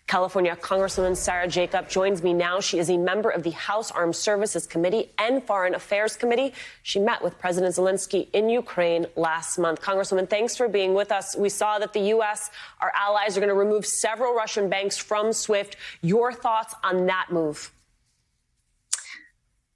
California Congresswoman Sarah Jacob joins me now. She is a member of the House Armed Services Committee and Foreign Affairs Committee. She met with President Zelensky in Ukraine last month. Congresswoman, thanks for being with us. We saw that the U.S., our allies, are going to remove several Russian banks from SWIFT. Your thoughts on that move?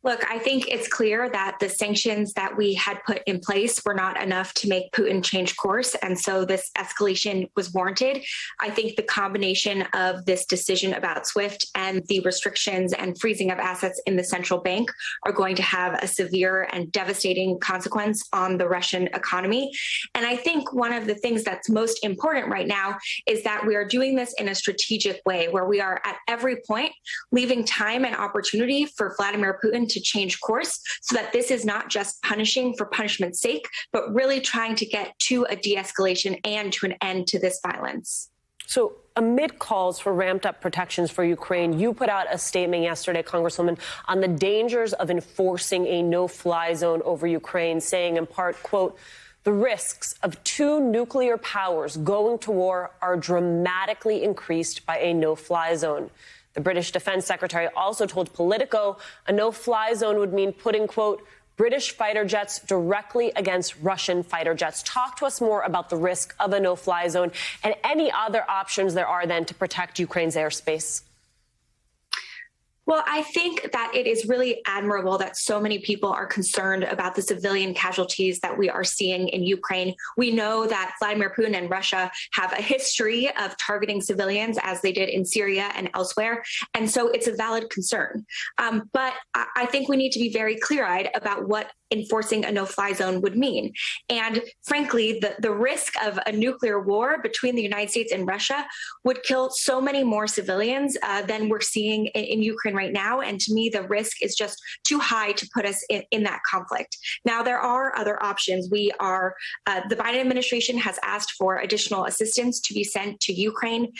Look, I think it's clear that the sanctions that we had put in place were not enough to make Putin change course. And so this escalation was warranted. I think the combination of this decision about SWIFT and the restrictions and freezing of assets in the central bank are going to have a severe and devastating consequence on the Russian economy. And I think one of the things that's most important right now is that we are doing this in a strategic way where we are at every point leaving time and opportunity for Vladimir Putin to change course so that this is not just punishing for punishment's sake, but really trying to get to a de-escalation and to an end to this violence. So amid calls for ramped up protections for Ukraine, you put out a statement yesterday, Congresswoman, on the dangers of enforcing a no-fly zone over Ukraine, saying in part, quote, "The risks of two nuclear powers going to war are dramatically increased by a no-fly zone." The British Defense Secretary also told Politico a no-fly zone would mean putting, quote, "British fighter jets directly against Russian fighter jets." Talk to us more about the risk of a no-fly zone and any other options there are then to protect Ukraine's airspace. Well, I think that it is really admirable that so many people are concerned about the civilian casualties that we are seeing in Ukraine. We know that Vladimir Putin and Russia have a history of targeting civilians as they did in Syria and elsewhere. And so it's a valid concern. But I think we need to be very clear-eyed about what enforcing a no-fly zone would mean. And frankly, the risk of a nuclear war between the United States and Russia would kill so many more civilians than we're seeing in Ukraine right now. And to me, the risk is just too high to put us in that conflict. Now, there are other options. The Biden administration has asked for additional assistance to be sent to Ukraine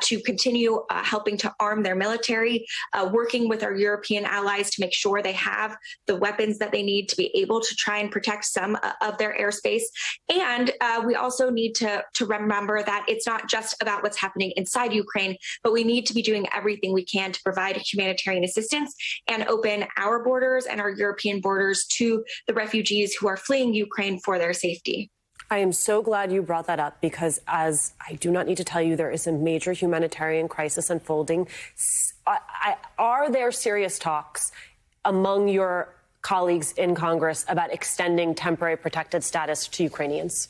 to continue helping to arm their military, working with our European allies to make sure they have the weapons that they need to be able to try and protect some of their airspace. And we also need to remember that it's not just about what's happening inside Ukraine, but we need to be doing everything we can to provide humanitarian assistance and open our borders and our European borders to the refugees who are fleeing Ukraine for their safety. I am so glad you brought that up because, as I do not need to tell you, there is a major humanitarian crisis unfolding. Are there serious talks among your colleagues in Congress about extending temporary protected status to Ukrainians?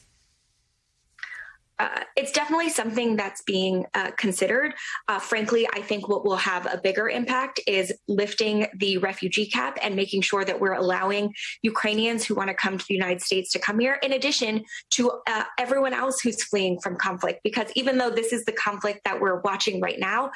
It's definitely something that's being considered. Frankly, I think what will have a bigger impact is lifting the refugee cap and making sure that we're allowing Ukrainians who want to come to the United States to come here, in addition to everyone else who's fleeing from conflict. Because even though this is the conflict that we're watching right now,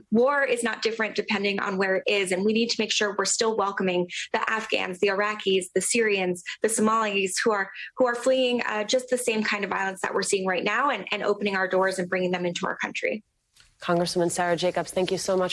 war is not different depending on where it is. And we need to make sure we're still welcoming the Afghans, the Iraqis, the Syrians, the Somalis who are fleeing just the same kind of violence that we're seeing right now, and opening our doors and bringing them into our country. Congresswoman Sarah Jacobs, thank you so much.